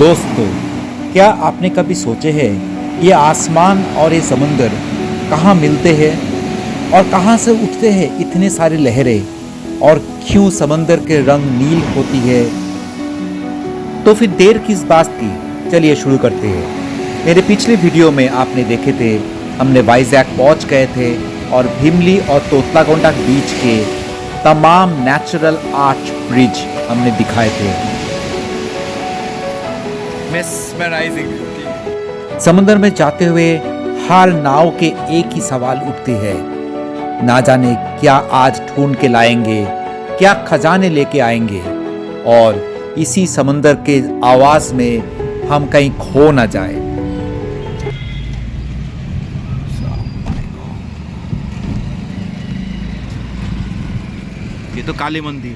दोस्तों, क्या आपने कभी सोचे हैं ये आसमान और ये समुंदर कहाँ मिलते हैं और कहाँ से उठते हैं इतने सारे लहरें और क्यों समंदर के रंग नील होती है? तो फिर देर किस बात की, चलिए शुरू करते हैं। मेरे पिछले वीडियो में आपने देखे थे, हमने वाइजैक पहुंच गए थे और भीमली और तोतलाकोंडा बीच के तमाम नेचुरल आर्च ब्रिज हमने दिखाए थे। मेस्मराइजिंग। समुद्र में जाते हुए हर नाव के एक ही सवाल उठते हैं, ना जाने क्या आज ढूंढ के लाएंगे, क्या खजाने लेके आएंगे और इसी समुद्र के आवाज में हम कहीं खो ना जाए। ये तो काली मंदिर।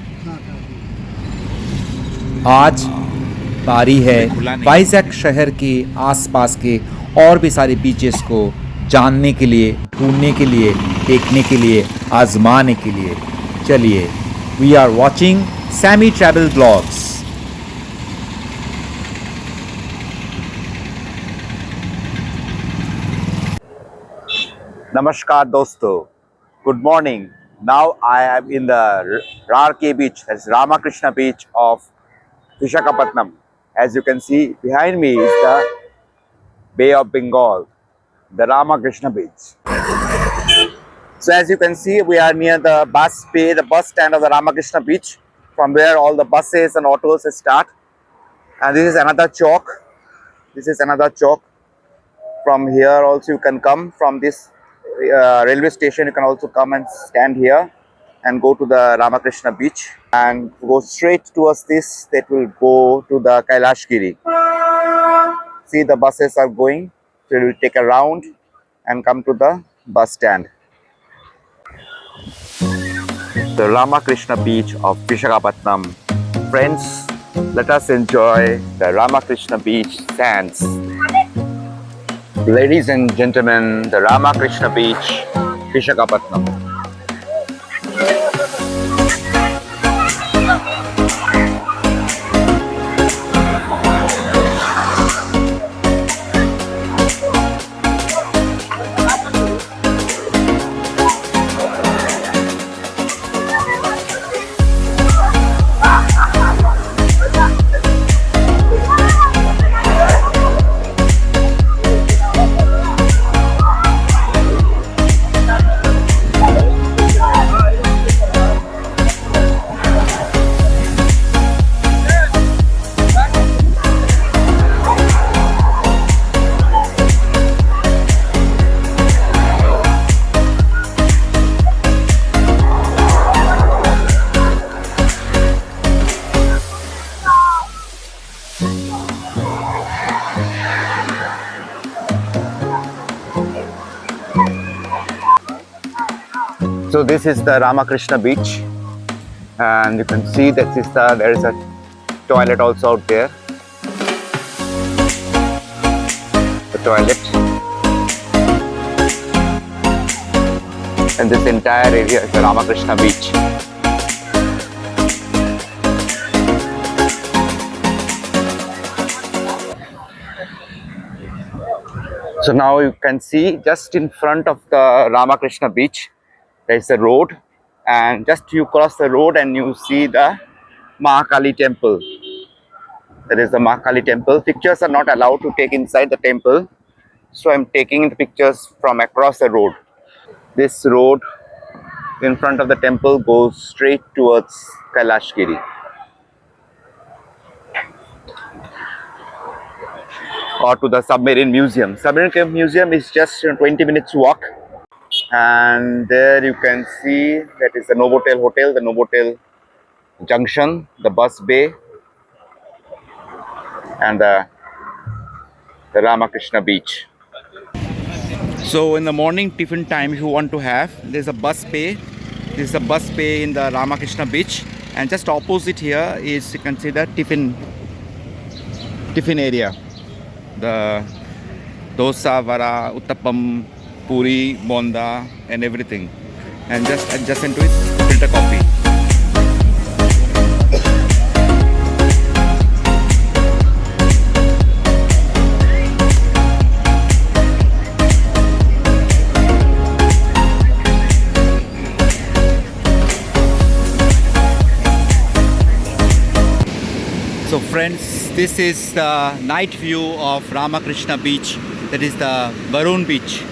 आज बारी है वाइजैक शहर के आसपास के और भी सारे बीचेस को जानने के लिए, ढूंढने के लिए, देखने के लिए, आजमाने के लिए। चलिए, we are watching Sammy travel blogs. Namaskar dosto. Good morning. Now I am in the rkbeach, that's Ramakrishna Beach of Visakhapatnam. As you can see behind me is the Bay of Bengal, the Ramakrishna Beach. So as you can see, we are near the bus bay, the bus stand of the Ramakrishna Beach, from where all the buses and autos start. And this is another chalk. This is another chalk. From here also you can come from this railway station. You can also come and stand here and go to the Ramakrishna Beach and go straight towards this. That will go to the Kailashgiri. See, the buses are going, so we will take a round and come to the bus stand. The Ramakrishna Beach of Visakhapatnam. Friends, let us enjoy the Ramakrishna Beach sands. Ladies and gentlemen, the Ramakrishna Beach, Visakhapatnam. So this is the Ramakrishna Beach, and you can see that there is a toilet also out there. The toilet, and this entire area is the Ramakrishna Beach. So now you can see just in front of the Ramakrishna Beach there is a road, and just you cross the road and you see the Mahakali temple. There is the Mahakali temple. Pictures are not allowed to take inside the temple, so I'm taking the pictures from across the road. This road in front of the temple goes straight towards Kailashgiri. Or to the submarine museum. Submarine museum is just 20 minutes walk. And there you can see that is the Novotel Hotel, the Novotel Junction, the bus bay, and the Ramakrishna Beach. So in the morning tiffin time, if you want to have, there's a bus bay. This is a bus bay in the Ramakrishna Beach, and just opposite here is, you can see the tiffin area. The dosa, vara, uttapam, puri, bonda, and everything. And just adjacent to it, filter coffee. this is the night view of Ramakrishna Beach, that is the Varun Beach.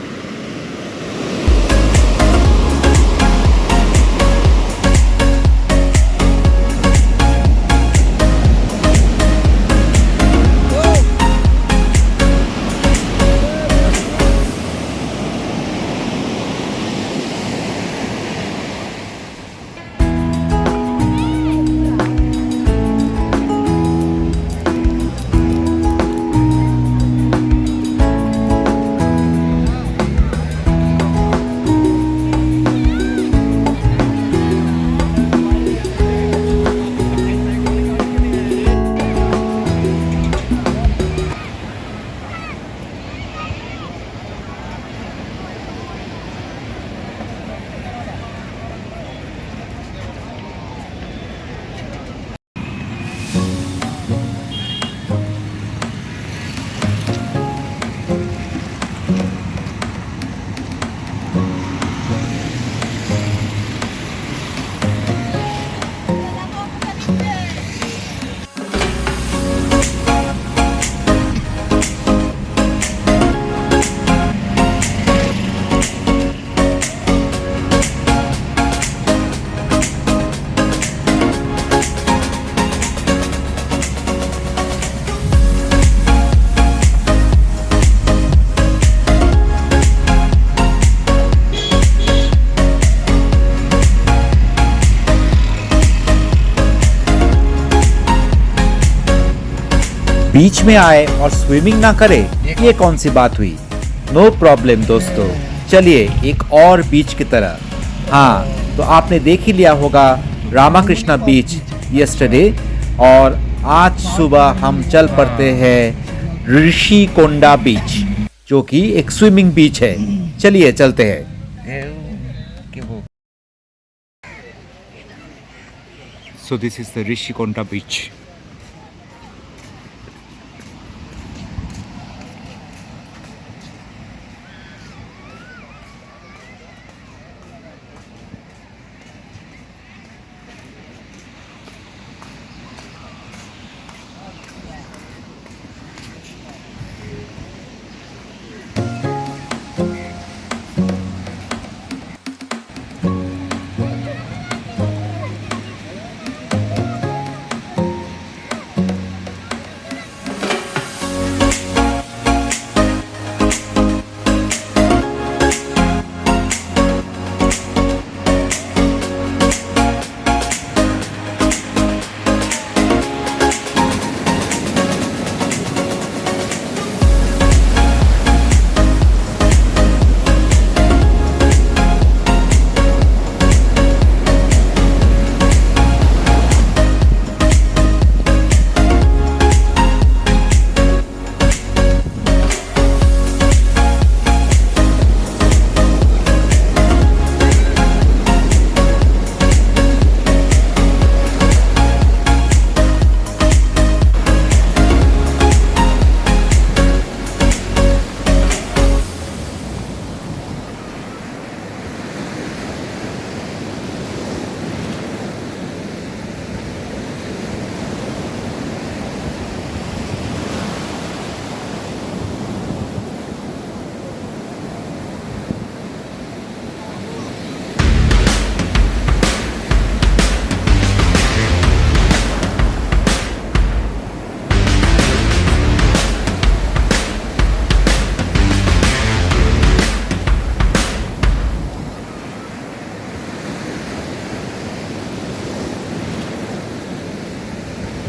बीच में आए और swimming ना करे, ये कौन सी बात हुई। No problem दोस्तों, चलिए एक और बीच की तरह। हाँ, तो आपने देख ही लिया होगा रामाकृष्णा बीच यस्टरडे, और आज सुबह हम चल पड़ते हैं ऋषिकोंडा बीच, जो कि एक स्विमिंग बीच है। चलिए चलते हैं। So this is the Rishikonda beach.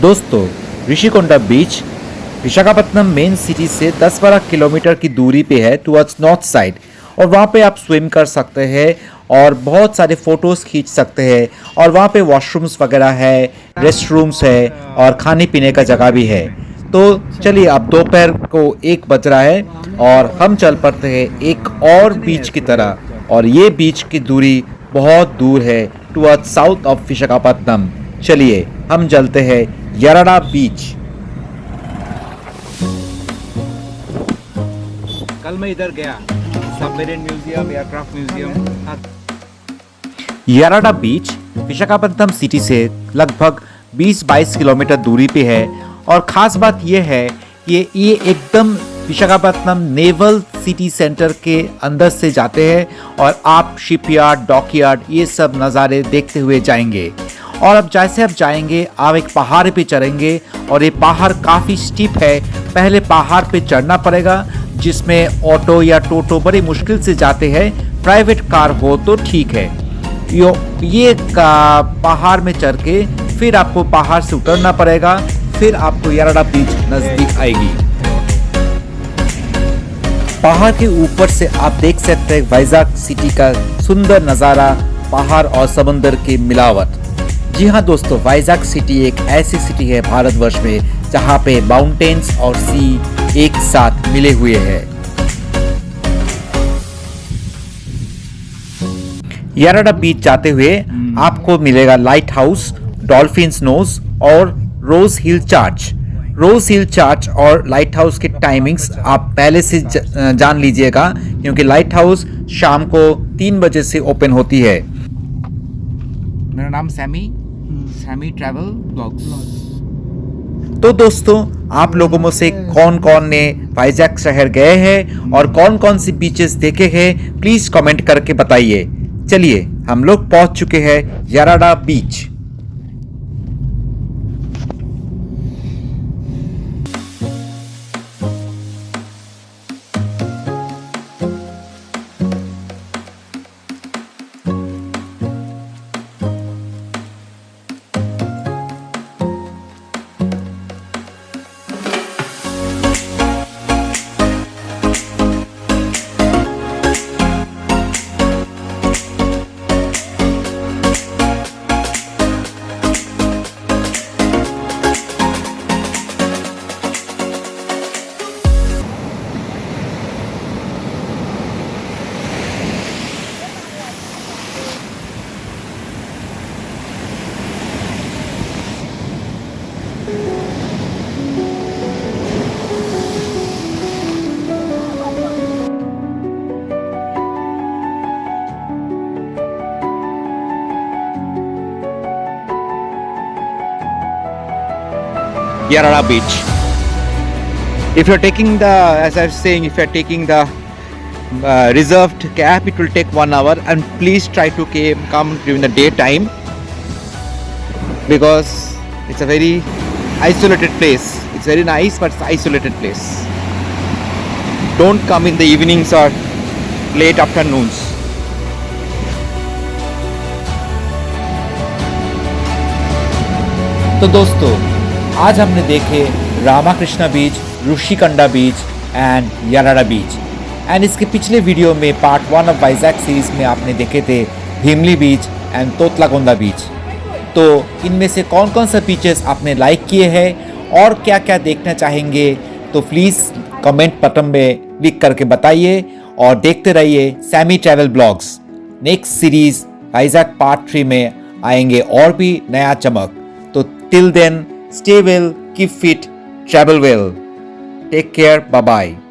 दोस्तों, Rishikonda beach Visakhapatnam main city से 10-12 किलोमीटर की दूरी पे है टुवर्ड्स नॉर्थ साइड, और वहाँ पे आप स्विम कर सकते हैं और बहुत सारे फोटोज़ खींच सकते हैं, और वहाँ पे वॉशरूम्स वगैरह है, रेस्ट रूम्स है और खाने पीने का जगह भी है। तो चलिए, अब दोपहर को 1 बज रहा है और हम चल पड़ते हैं एक और बीच की तरह, और ये बीच की दूरी बहुत दूर है टुवर्ड्स साउथ ऑफ विशाखापत्तनम। चलिए हम चलते हैं याराडा बीच। कल मैं इधर गया, सबमरीन म्यूजियम, एयरक्राफ्ट म्यूजियम। याराडा बीच विशाखापत्तनम सिटी से लगभग 20-22 किलोमीटर दूरी पे है, और ख़ास बात यह है कि ये एकदम विशाखापत्तनम नेवल सिटी सेंटर के अंदर से जाते हैं और आप शिपयार्ड, डॉकयार्ड ये सब नज़ारे देखते हुए जाएंगे। और अब जैसे आप जाएंगे आप एक पहाड़ पे चढ़ेंगे और ये पहाड़ काफ़ी स्टीप है। पहले पहाड़ पे चढ़ना पड़ेगा जिसमें ऑटो या टोटो बड़ी मुश्किल से जाते हैं, प्राइवेट कार हो तो ठीक है। ये पहाड़ में चढ़ के फिर आपको पहाड़ से उतरना पड़ेगा, फिर आपको याराडा बीच नज़दीक आएगी। पहाड़ के ऊपर से आप देख सकते हैं वाइजाग सिटी का सुंदर नज़ारा, पहाड़ और समंदर की मिलावट। जी हाँ दोस्तों, वाइजाग सिटी एक ऐसी सिटी है भारतवर्ष में जहाँ पे माउंटेन्स और सी एक साथ मिले हुए हैं। याराडा बीच जाते हुए आपको मिलेगा लाइट हाउस, डॉल्फिन्स नोज और रोज हिल चर्च। रोज हिल चर्च और लाइट हाउस के टाइमिंग्स आप पहले से जान लीजिएगा, क्योंकि लाइट हाउस शाम को 3 बजे से ओपन होती है। मेरा नाम सैमी ट्रैवल ब्लॉग्स। तो दोस्तों, आप लोगों में से कौन कौन ने वाइजैक शहर गए हैं और कौन कौन सी बीचेस देखे हैं, प्लीज कमेंट करके बताइए। चलिए, हम लोग पहुंच चुके हैं याराडा बीच। Yarada beach. If you're taking the, as I was saying, if you're taking the reserved cab, it will take 1 hour, and please try to come during the daytime because it's a very isolated place. It's very nice, but it's an isolated place. Don't come in the evenings or late afternoons. तो दोस्तों, आज हमने देखे रामाकृष्णा बीच, ऋषिकंडा बीच and याराडा beach. And इसके पिछले video में part 1 of Vizag series में आपने देखे थे भीमली बीच एंड तोतलाकोंडा बीच। तो इनमें से कौन कौन सा बीचेस आपने लाइक किए हैं और क्या क्या देखना चाहेंगे, तो प्लीज़ कमेंट बटन में लिख करके बताइए और देखते रहिए Sammy travel blogs. Next series Vizag part 3 में आएंगे और भी नया चमक। तो till then, stay well, keep fit, travel well. Take care, bye bye.